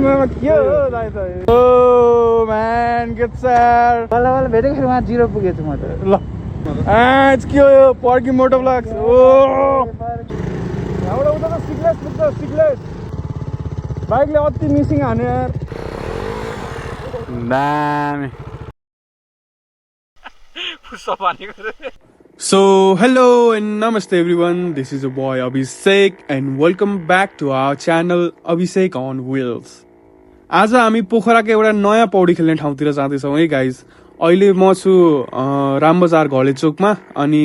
के हो दाइ त ओ म्यान गेट सर बल्ल बल्ल भेटेको वहाँ 0 पुगेछु म त ल के हो यो पर्की मोटो ब्लग्स ओ यहाँबाट उता त सिक्लेस पुग्छ सिक्लेस बाइकले अति मिसिङ हान्यो यार दामी So hello and namaste everyone, this is your boy Abhishek and welcome back to our channel Abhishek on Wheels. आज हामी पोखराको एउटा नयाँ पौडी खेल्ने ठाउँतिर जाँदैछौँ है गाइज। अहिले म छु रामबजार घले चोकमा अनि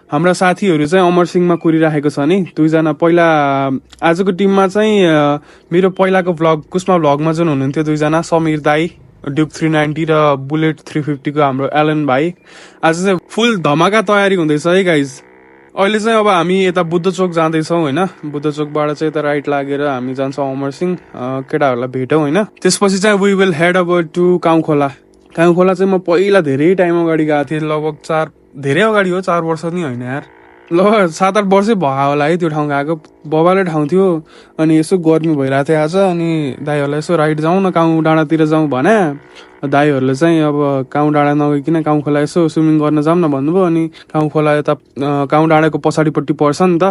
हाम्रा साथीहरू चाहिँ अमरसिंहमा कुरिराखेको छ नि दुईजना। पहिला आजको टिममा चाहिँ मेरो पहिलाको भ्लग कुसमा भ्लगमा जुन हुनुहुन्थ्यो दुईजना समीर दाई ड्युक 390 र बुलेट 350 को हाम्रो एलन भाइ। आज चाहिँ फुल धमाका तयारी हुँदैछ है गाइज। अहिले चाहिँ अब हामी यता बुद्ध चोक जाँदैछौँ होइन। बुद्ध चोकबाट चाहिँ यता राइट लागेर हामी जान्छौँ अमरसिंह, केटाहरूलाई भेटौँ होइन। त्यसपछि चाहिँ we will head our to Kaukhola. Kaukhola चाहिँ म पहिला धेरै टाइम अगाडि गएको थिएँ, लगभग धेरै अगाडि हो, 4 वर्ष नि होइन यार, लगभग 7-8 वर्षै भयो होला है त्यो ठाउँ गएको। बबाले ठाउँ थियो अनि यसो गर्मी भइरहेको थियो आज अनि दाईहरूलाई यसो राइड जाउँ न काउँ डाँडातिर जाउँ भने दाईहरूले चाहिँ अब काउँ डाँडा नगइकन काउँ खोला यसो स्विमिङ गर्न जाऊँ न भन्नुभयो। अनि काउँ खोला यता काउँ डाँडाको पछाडिपट्टि पर्छ नि त,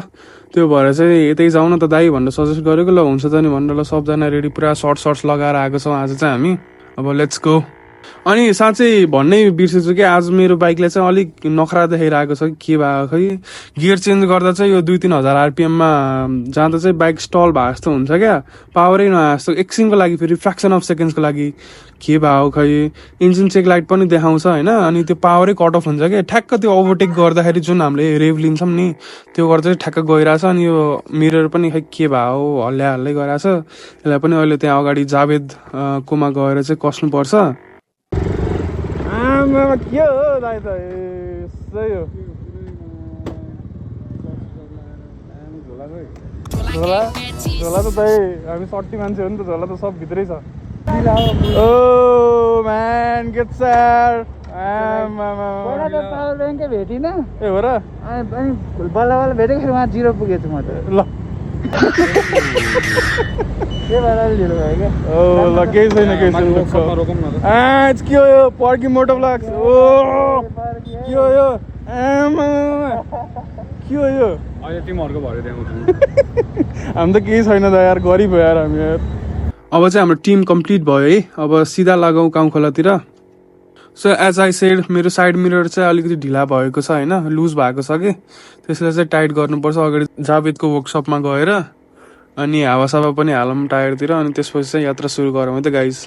त्यो भएर चाहिँ यतै जाउँ न त दाई भनेर सजेस्ट गरेको। ल हुन्छ त नि भनेर ल सबजना रेडी पुरा सर्ट्स लगाएर आएको छौँ आज चाहिँ हामी। अब लेट्स गो। अनि साँच्चै भन्नै बिर्सेछु कि आज मेरो बाइकले चाहिँ अलिक नखरा देखाइरहेको छ के भएको खै। गियर चेन्ज गर्दा चाहिँ यो 2-3 हजार आरपिएममा जाँदा चाहिँ बाइक स्टल भए जस्तो हुन्छ क्या, पावरै नआए जस्तो एकछिनको लागि, फेरि फ्रेक्सन अफ सेकेन्ड्सको लागि के भयो खै। इन्जिन चेक लाइट पनि देखाउँछ होइन, अनि त्यो पावरै कट अफ हुन्छ क्या। ठ्याक्क त्यो ओभरटेक गर्दाखेरि जुन हामीले रेभ लिन्छौँ नि त्यो गर्दा चाहिँ ठ्याक्क गइरहेछ। अनि यो मिरर पनि खै के भयो हल्लै गइरहेछ। यसलाई पनि अहिले त्यहाँ अगाडि जावेद कोमा गएर चाहिँ कस्नुपर्छ। के हो दाइ त सही हो झोला त दाइ हामी 60 मान्छे हो नि त, झोला त सब भित्रै छ। ओ म्यान गेट सर पावर ब्याङ्कै भेटिनँ ए हो र। अनि बल्ल बल्ल भेटेको वहाँ 0 पुगेछु म त ल के भएर ढिलो भयो क्या। ओ ल केही छैन के हो यो पर्की मोटो ब्लग्स ओ के हो यो के हो यो अहिले टिमहरुको भरे देखाउँछु हामी त केही छैन त यार, गरिब भयो यार हामी यार। अब चाहिँ हाम्रो टिम कम्प्लिट भयो है। अब सिधा लगाउँ काउखोलातिर। सो एज आई सेड मेरो साइड मिरर चाहिँ अलिकति ढिला भएको छ होइन, लुज भएको छ कि, त्यसलाई चाहिँ टाइट गर्नुपर्छ अगाडि जावेदको वर्कसपमा गएर। अनि हावासावा पनि हालौँ टायरतिर अनि त्यसपछि चाहिँ यात्रा सुरु गरौँ है त गाइज।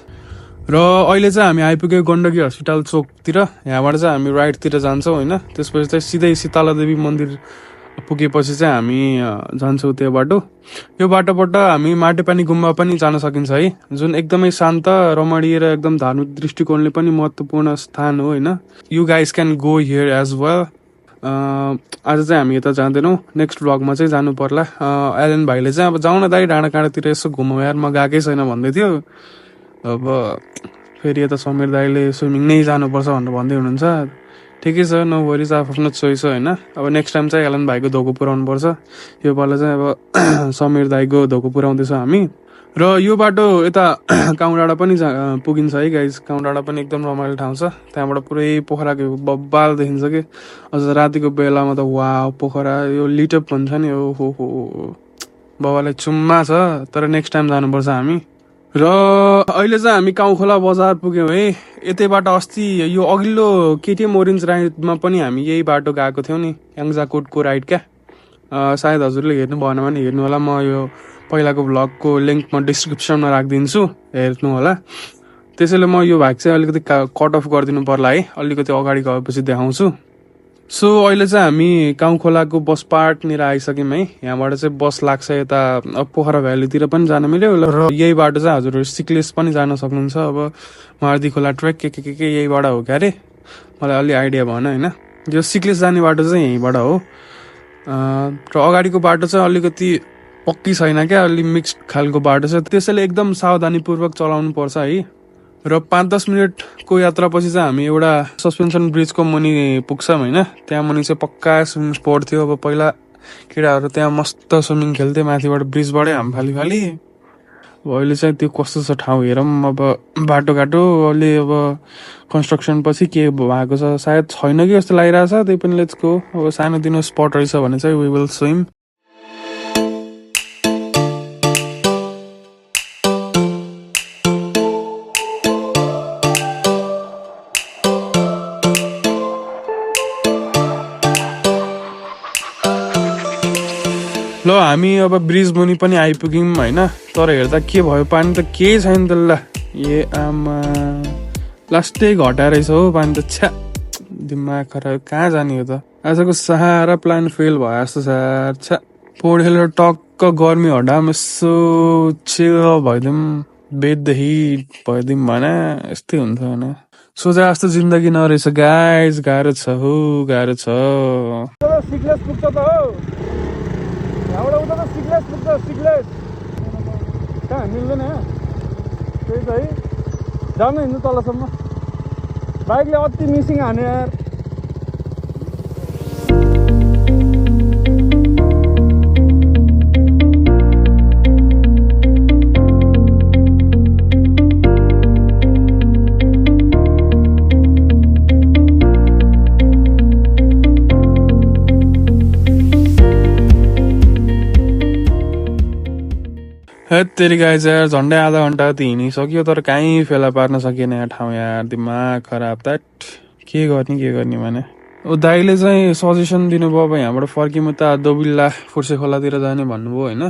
र अहिले चाहिँ हामी आइपुग्यो गण्डकी हस्पिटल चोकतिर। यहाँबाट चाहिँ हामी राइटतिर जान्छौँ होइन। त्यसपछि चाहिँ सिधै शीतला देवी मन्दिर पुगेपछि चाहिँ हामी जान्छौँ त्यो बाटो। यो बाटोबाट हामी माटेपानी गुम्बा पनि जान सकिन्छ है, जुन एकदमै शान्त रमणीय र एकदम धार्मिक दृष्टिकोणले पनि महत्त्वपूर्ण स्थान हो होइन। You guys can go here as well. आज चाहिँ हामी यता जाँदैनौँ, नेक्स्ट भ्लगमा चाहिँ जानु पर्ला। एलन भाइले चाहिँ अब जाउँ न दाइ डाँडा काँडातिर यसो घुमौँ यार, म गएकै छैन भन्दै थियो। अब फेरि यता समीर दाइले स्विमिङ नै जानुपर्छ भनेर भन्दै हुनुहुन्छ। ठिकै छ, नो वरिज, आफ्नो चोइस हो होइन। अब नेक्स्ट टाइम चाहिँ एलन भाइको धोको पुऱ्याउनु पर्छ। यो पालि चाहिँ अब समीर दाइको धोको पुऱ्याउँदैछौँ हामी। र यो बाटो यता काउँ डाँडा पनि पुगिन्छ है गाइज। काउँ डाँडा पनि एकदम रमाइलो ठाउँ छ, त्यहाँबाट पुरै पोखराको बब्बाल देखिन्छ कि। अझ रातिको बेलामा त वाह पोखरा यो लिटअप भन्छ नि, हो बाबालाई चुम्मा छ। तर नेक्स्ट टाइम जानुपर्छ हामी। र अहिले चाहिँ हामी काउखोला बजार पुग्यौँ है। यतैबाट अस्ति यो अघिल्लो केटिएम ओरेन्ज राइडमा पनि हामी यही बाटो गएको थियौँ नि, याङ्जाकोटको राइड क्या। सायद हजुरले हेर्नु भएन भने हेर्नु होला, म यो पहिलाको भ्लगको लिङ्क म डिस्क्रिप्सनमा राखिदिन्छु, हेर्नु होला। त्यसैले म यो भाग चाहिँ अलिकति कट अफ गरिदिनु पर्ला है, अलिकति अगाडि गएपछि देखाउँछु। सो अहिले चाहिँ हामी काउखोलाको बस पार्कनिर आइसक्यौँ है। यहाँबाट चाहिँ बस लाग्छ यता पोखरा भ्यालीतिर पनि जान मिल्यो र यही बाटो चाहिँ हजुरहरू सिक्लेस पनि जान सक्नुहुन्छ। अब मार्दी खोला ट्रेक के यहीबाट हो क्या अरे, मलाई अलि आइडिया भएन होइन। यो सिक्लेस जाने बाटो चाहिँ यहीँबाट हो। र अगाडिको बाटो चाहिँ अलिकति पक्की छैन क्या, अलि मिक्स्ड खालको बाटो छ, त्यसैले एकदम सावधानीपूर्वक चलाउनु पर्छ है। र 5-10 मिनटको यात्रापछि चाहिँ हामी एउटा सस्पेन्सन ब्रिजको मुनि पुग्छौँ होइन। त्यहाँ मुनि चाहिँ पक्का स्विमिङ स्पोट थियो। अब पहिला केटाहरू त्यहाँ मस्त स्विमिङ खेल्थे, माथिबाट ब्रिजबाटै हाम फाली अहिले चाहिँ त्यो कस्तो छ ठाउँ हेरौँ। अब बाटोघाटो अहिले अब कन्स्ट्रक्सन पछि के भएको छ सायद छैन कि जस्तो लागिरहेछ। त्यही पनि लेट्स गो। अब सानोतिनो स्पट रहेछ भने चाहिँ वी विल स्विम। ल हामी अब ब्रिज मुनि पनि आइपुग्यौँ होइन। तर हेर्दा के भयो, पानी त केही छैन त। ल ए आमा लास्टै घटाएर रहेछ हो पानी त। छ्या दिमाग खराब, कहाँ जाने हो त। आजको सारा प्लान फेल भयो जस्तो छ। छ्या पोडेर टक्क गर्मी हटाम यसो चिल भइदिउँ, बेड द हिट भइदिउँ भने यस्तै हुन्छ भने। सोचे जस्तो जिन्दगी नरहेछ गाइज। गाह्रो छ हो, गाह्रो छ। सिक्लेस पुग्छ त हो, यहाँबाट उता त सिक्लेस पुग्छ। सिक्लेस कहाँ मिल्दैन त्यही त है। जानु हिँड्नु तलसम्म, बाइकले अति मिसिङ हाने यार। हेत्तेरी गाइज यार, झन्डै आधा घन्टा त हिँडिसक्यो तर कहीँ फेला पार्न सकिएन यहाँ ठाउँ यार। दिमाग खराब त। के गर्ने भने। दाइले चाहिँ सजेसन दिनुभयो अब यहाँबाट फर्किनु त दोबिल्ला फुर्से खोलातिर जाने भन्नुभयो होइन।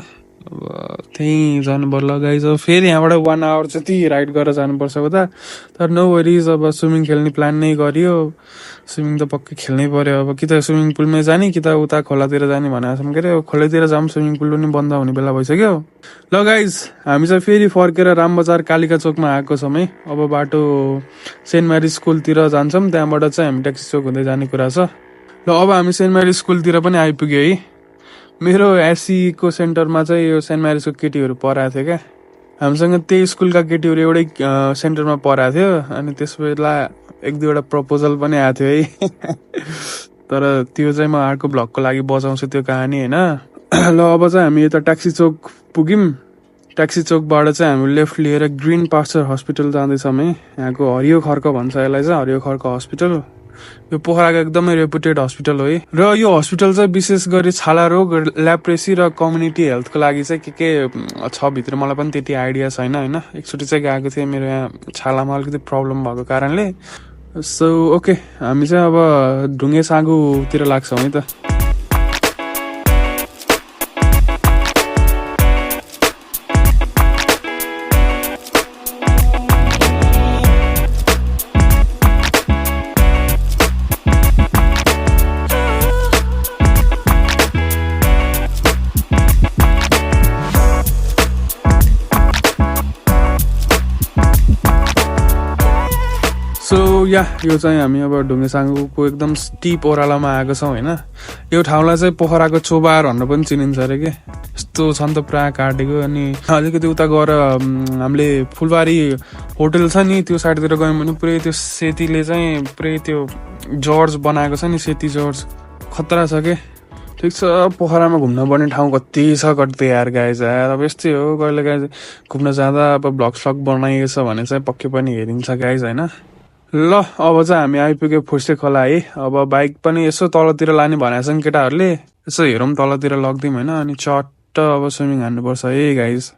अब त्यहीँ जानु पर्ला गाइज। अब फेरि यहाँबाट 1 आवर जति राइड गरेर जानुपर्छ उता। तर नो वरिज, अब स्विमिङ खेल्ने प्लान नै गरियो। स्विमिङ त पक्कै खेल्नै पर्यो। अब कि त स्विमिङ पुलमै जाने कि त उता खोलातिर जाने भनेको छौँ। के अरे खोलातिर जाऊँ, स्विमिङ पुल पनि बन्द हुने बेला भइसक्यो। ल गाइज हामी चाहिँ फेरि फर्केर रामबजार कालिका चोकमा आएको छौँ है। अब बाटो सेन्ट मेरी स्कुलतिर जान्छौँ, त्यहाँबाट चाहिँ हामी ट्याक्सी चोक हुँदै जाने कुरा छ। ल अब हामी सेन्ट मेरी स्कुलतिर पनि आइपुग्यो है। मेरो एसीको सेन्टरमा चाहिँ यो सेन्ट मेरिजको केटीहरू पढाएको थियो क्या। हामीसँग त्यही स्कुलका केटीहरू एउटै सेन्टरमा पढाएको थियो। अनि त्यस बेला 1-2वटा प्रपोजल पनि आएको थियो है। तर त्यो चाहिँ म अर्को भ्लगको लागि बचाउँछु त्यो कहानी होइन। ल अब चाहिँ हामी यता ट्याक्सी चोक पुग्यौँ। ट्याक्सी चोकबाट चाहिँ हामी लेफ्ट लिएर ग्रिन पास्चर हस्पिटल जाँदैछौँ है। यहाँको हरियो खर्क भन्छ यसलाई चाहिँ, हरियो खर्क हस्पिटल। यो पोखराको एकदमै रेपुटेड हस्पिटल हो है। र यो हस्पिटल चाहिँ विशेष गरी छाला रोग, ल्याप्रेसी र कम्युनिटी हेल्थको लागि चाहिँ के छ भित्र मलाई पनि त्यति आइडिया छैन होइन। एकचोटि चाहिँ गएको थिएँ, मेरो यहाँ छालामा अलिकति प्रब्लम भएको कारणले। सो ओके, हामी चाहिँ अब ढुङ्गे साँगुतिर लाग्छौँ है त। सो या यो चाहिँ हामी अब ढुङ्गे साँगुको एकदम स्टिप ओह्रालोमा आएको छौँ होइन। यो ठाउँलाई चाहिँ पोखराको चोबार भनेर पनि चिनिन्छ अरे के। यस्तो छ नि त पुरा काटेको। अनि अलिकति उता गएर हामीले फुलबारी होटल छ नि त्यो साइडतिर गयौँ भने पुरै त्यो सेतीले चाहिँ पुरै त्यो जर्ज बनाएको छ नि, सेती जर्ज खतरा छ के। ठिक छ, पोखरामा घुम्न पर्ने ठाउँ कति छ कति यार गाइज यार। अब यस्तै हो, कहिले काहीँ घुम्न जाँदा अब भ्लग स्लग बनाइएको छ भने चाहिँ पक्कै पनि हेरिन्छ गाइज होइन। ल अब चाहिँ हामी आइपुग्यो फुर्से खोला है। अब बाइक पनि यसो तलतिर लाने भनेको छन् केटाहरूले। यसो हेरौँ तलतिर लगिदिउँ होइन। अनि चट्ट अब स्विमिङ हान्नुपर्छ है गाइज।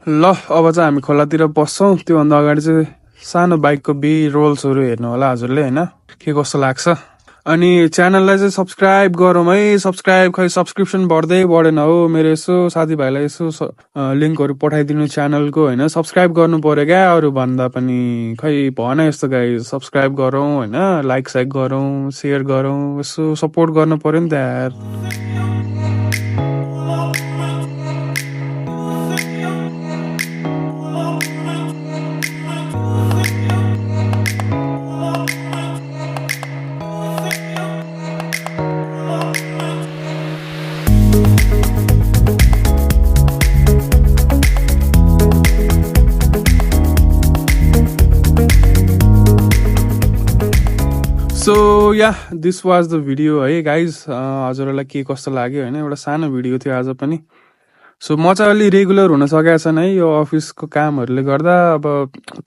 ल अब चाहिँ हामी खोलातिर पस्छौँ। त्योभन्दा अगाडि चाहिँ सानो बाइकको बी रोल्सहरू हेर्नु होला हजुरले होइन, के कस्तो लाग्छ। अनि च्यानललाई चाहिँ सब्सक्राइब गरौँ है। सब्सक्राइब खै सब्सक्रिप्सन बढ्दै बढेन हो मेरो। यसो साथीभाइलाई यसो लिङ्कहरू पठाइदिनु च्यानलको होइन। सब्सक्राइब गर्नु पर्यो क्या, अरू भन्दा पनि खै भएन यस्तो गाइज। सब्सक्राइब गरौँ होइन, लाइक साइक गरौँ, सेयर गरौँ, यसो सपोर्ट गर्नु पर्यो नि त यार। So yeah this was the video है गाइज। हजुरहरूलाई के कस्तो लाग्यो होइन, एउटा सानो भिडियो थियो आज पनि। सो म चाहिँ अलि रेगुलर हुन सकेको छैन है यो अफिसको कामहरूले गर्दा। अब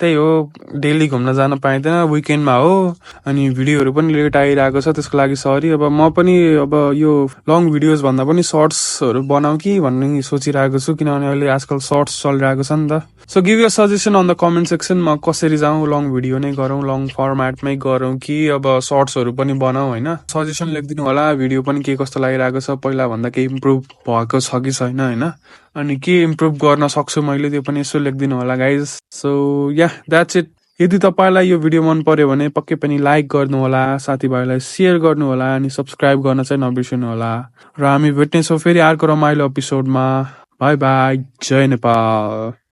त्यही हो, डेली घुम्न जान पाइँदैन, विकेन्डमा हो। अनि भिडियोहरू पनि लेट आइरहेको छ, त्यसको लागि सरी। अब म पनि अब यो लङ भिडियोज भन्दा पनि सर्ट्सहरू बनाऊ कि भन्ने सोचिरहेको छु, किनभने अहिले आजकल सर्ट्स चलिरहेको छ नि त। So give you suggestion on the comment section, म कसरी जाउँ, लङ भिडियो नै गरौँ, लङ फर्मेटमै गरौँ कि अब सर्ट्सहरू पनि बनाऊ होइन। सजेसन लेखिदिनु होला, भिडियो पनि के कस्तो लागिरहेको छ, पहिला भन्दा केही इम्प्रुभ भएको छ कि छैन होइन, अनि के इम्प्रुभ गर्न सक्छु मैले त्यो पनि यसो लेखिदिनु होला guys. So yeah that's it. यदि तपाईँलाई यो भिडियो मन पर्यो भने पक्कै पनि लाइक गर्नु होला, साथीभाइलाई सेयर गर्नु होला, अनि सब्सक्राइब गर्न चाहिँ नबिर्सिनु होला। र हामी भेट्नेछौँ फेरि अर्को रमाइलो एपिसोडमा। बाई बाई, जय नेपाल।